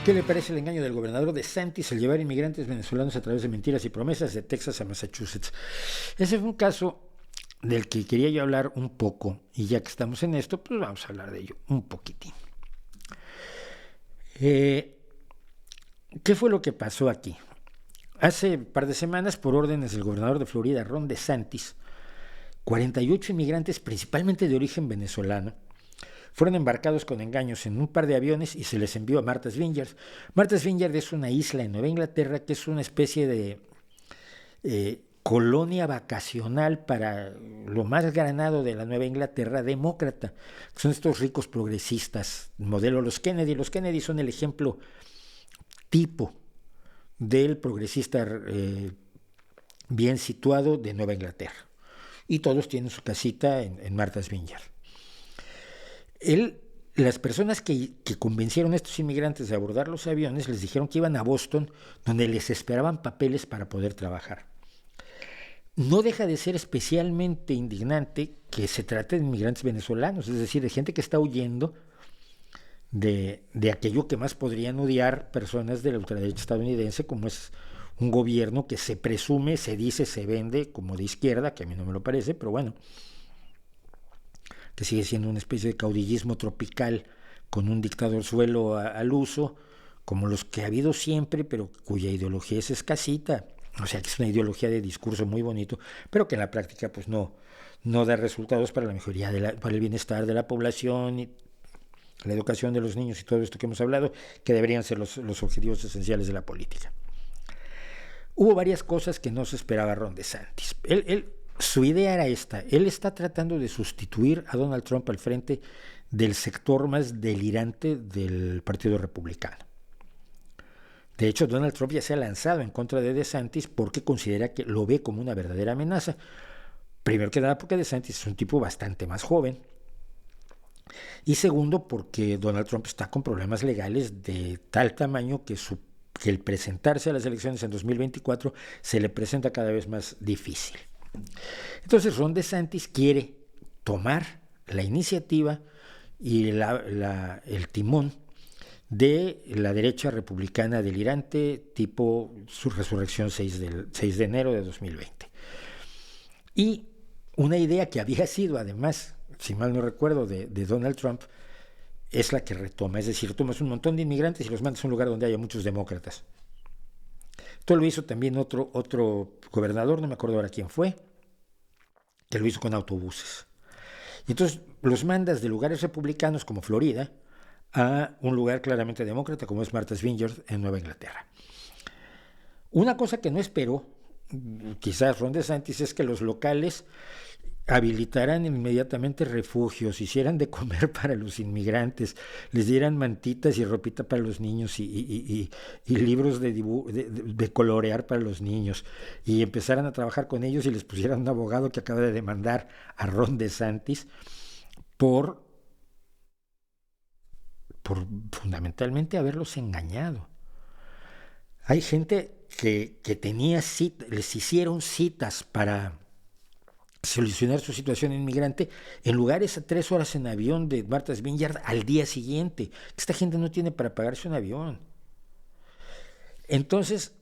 ¿Qué le parece el engaño del gobernador DeSantis al llevar inmigrantes venezolanos a través de mentiras y promesas de Texas a Massachusetts? Ese fue un caso del que quería yo hablar un poco, y ya que estamos en esto, pues vamos a hablar de ello un poquitín. ¿Qué fue lo que pasó aquí? Hace un par de semanas, por órdenes del gobernador de Florida, Ron DeSantis, 48 inmigrantes, principalmente de origen venezolano, fueron embarcados con engaños en un par de aviones y se les envió a Martha's Vineyard. Martha's Vineyard es una isla en Nueva Inglaterra que es una especie de colonia vacacional para lo más granado de la Nueva Inglaterra demócrata. Son estos ricos progresistas, modelo los Kennedy. Los Kennedy son el ejemplo tipo del progresista bien situado de Nueva Inglaterra. Y todos tienen su casita en Martha's Vineyard. Las personas que convencieron a estos inmigrantes de abordar los aviones les dijeron que iban a Boston, donde les esperaban papeles para poder trabajar. No deja de ser especialmente indignante que se trate de inmigrantes venezolanos, es decir, de gente que está huyendo de aquello que más podrían odiar personas de la ultraderecha estadounidense, como es un gobierno que se presume, se dice, se vende como de izquierda, que a mí no me lo parece, pero bueno, que sigue siendo una especie de caudillismo tropical con un dictador suelo al uso, como los que ha habido siempre, pero cuya ideología es escasita. O sea, que es una ideología de discurso muy bonito, pero que en la práctica pues no da resultados para la mejoría, para el bienestar de la población y la educación de los niños y todo esto que hemos hablado, que deberían ser los objetivos esenciales de la política. Hubo varias cosas que no se esperaba Ron DeSantis. Su idea era esta: él está tratando de sustituir a Donald Trump al frente del sector más delirante del Partido Republicano. De hecho, Donald Trump ya se ha lanzado en contra de DeSantis porque considera que lo ve como una verdadera amenaza. Primero que nada porque DeSantis es un tipo bastante más joven. Y segundo porque Donald Trump está con problemas legales de tal tamaño que el presentarse a las elecciones en 2024 se le presenta cada vez más difícil. Entonces Ron DeSantis quiere tomar la iniciativa y el timón de la derecha republicana delirante tipo su resurrección 6 de enero de 2020. Y una idea que había sido, además, si mal no recuerdo, de Donald Trump, es la que retoma. Es decir, tomas un montón de inmigrantes y los mandas a un lugar donde haya muchos demócratas. Esto lo hizo también otro gobernador, no me acuerdo ahora quién fue, que lo hizo con autobuses. Y entonces los mandas de lugares republicanos como Florida a un lugar claramente demócrata como es Martha's Vineyard en Nueva Inglaterra. Una cosa que no esperó quizás Ron DeSantis es que los locales habilitaran inmediatamente refugios, hicieran de comer para los inmigrantes, les dieran mantitas y ropita para los niños y libros de colorear para los niños, y empezaran a trabajar con ellos y les pusieran un abogado que acaba de demandar a Ron DeSantis por fundamentalmente haberlos engañado. Hay gente que tenía citas, les hicieron citas para solucionar su situación inmigrante en lugares a 3 horas en avión de Martha's Vineyard al día siguiente. Esta gente no tiene para pagarse un avión. Entonces,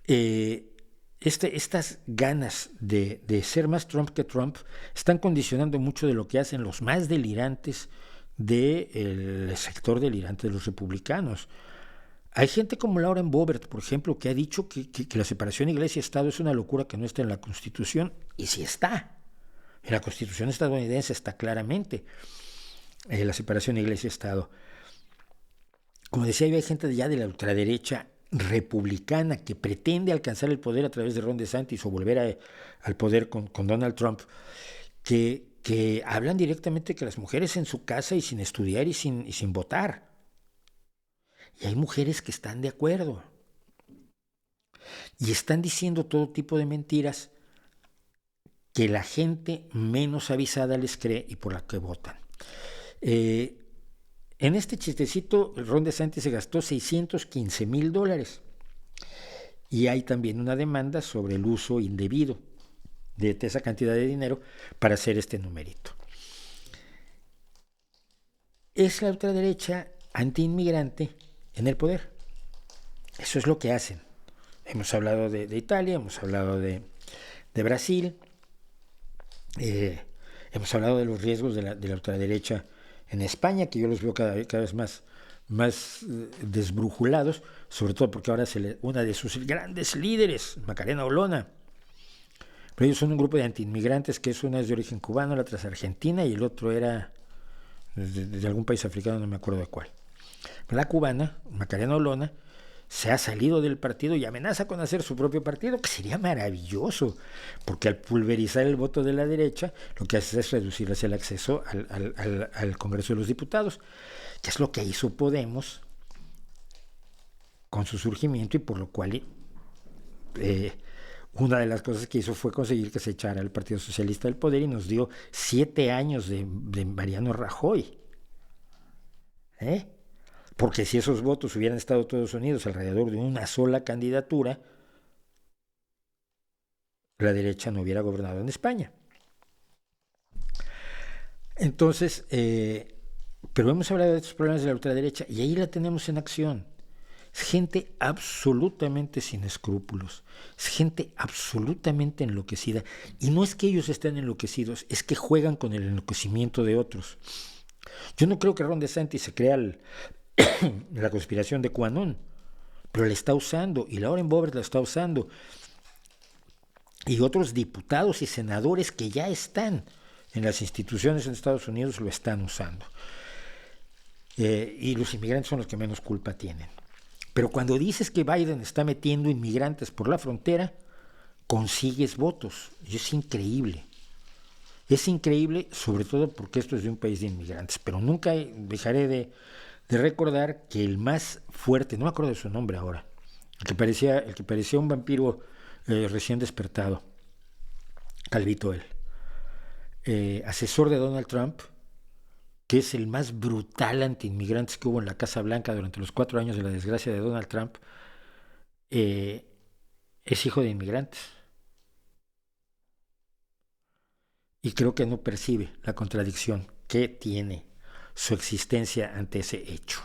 estas ganas de ser más Trump que Trump están condicionando mucho de lo que hacen los más delirantes del sector delirante de los republicanos. Hay gente como Lauren Boebert, por ejemplo, que ha dicho que la separación iglesia-estado es una locura que no está en la Constitución, y sí está. En la Constitución estadounidense está claramente la separación iglesia-estado. Como decía, hay gente ya de la ultraderecha republicana que pretende alcanzar el poder a través de Ron DeSantis o volver al poder con Donald Trump, que hablan directamente que las mujeres en su casa y sin estudiar y sin votar. Y hay mujeres que están de acuerdo. Y están diciendo todo tipo de mentiras que la gente menos avisada les cree y por la que votan. En este chistecito, Ron DeSantis se gastó $615,000. Y hay también una demanda sobre el uso indebido de esa cantidad de dinero para hacer este numerito. Es la ultraderecha antiinmigrante en el poder. Eso es lo que hacen. Hemos hablado de Italia, hemos hablado de Brasil, hemos hablado de los riesgos de la ultraderecha en España, que yo los veo cada vez más desbrujulados, sobre todo porque ahora una de sus grandes líderes, Macarena Olona, pero ellos son un grupo de antiinmigrantes, que una es de origen cubano, la otra es argentina y el otro era de algún país africano, no me acuerdo de cuál. Pero la cubana, Macarena Olona, se ha salido del partido y amenaza con hacer su propio partido, que sería maravilloso, porque al pulverizar el voto de la derecha, lo que hace es reducirles el acceso al Congreso de los Diputados, que es lo que hizo Podemos con su surgimiento, y por lo cual una de las cosas que hizo fue conseguir que se echara el Partido Socialista del poder, y nos dio 7 años de Mariano Rajoy. Porque si esos votos hubieran estado todos unidos alrededor de una sola candidatura, la derecha no hubiera gobernado en España. Entonces, pero hemos hablado de estos problemas de la ultraderecha y ahí la tenemos en acción. Es gente absolutamente sin escrúpulos, es gente absolutamente enloquecida. Y no es que ellos estén enloquecidos, es que juegan con el enloquecimiento de otros. Yo no creo que Ron DeSantis se crea la conspiración de QAnon, pero la está usando, y Lauren Boebert la está usando, y otros diputados y senadores que ya están en las instituciones en Estados Unidos lo están usando. Y los inmigrantes son los que menos culpa tienen. Pero cuando dices que Biden está metiendo inmigrantes por la frontera, consigues votos. Y es increíble. Es increíble, sobre todo porque esto es de un país de inmigrantes. Pero nunca dejaré de recordar que el más fuerte, no me acuerdo de su nombre ahora, el que parecía un vampiro recién despertado, calvito él, asesor de Donald Trump, que es el más brutal antiinmigrantes que hubo en la Casa Blanca durante los 4 años de la desgracia de Donald Trump, es hijo de inmigrantes. Y creo que no percibe la contradicción que tiene su existencia ante ese hecho.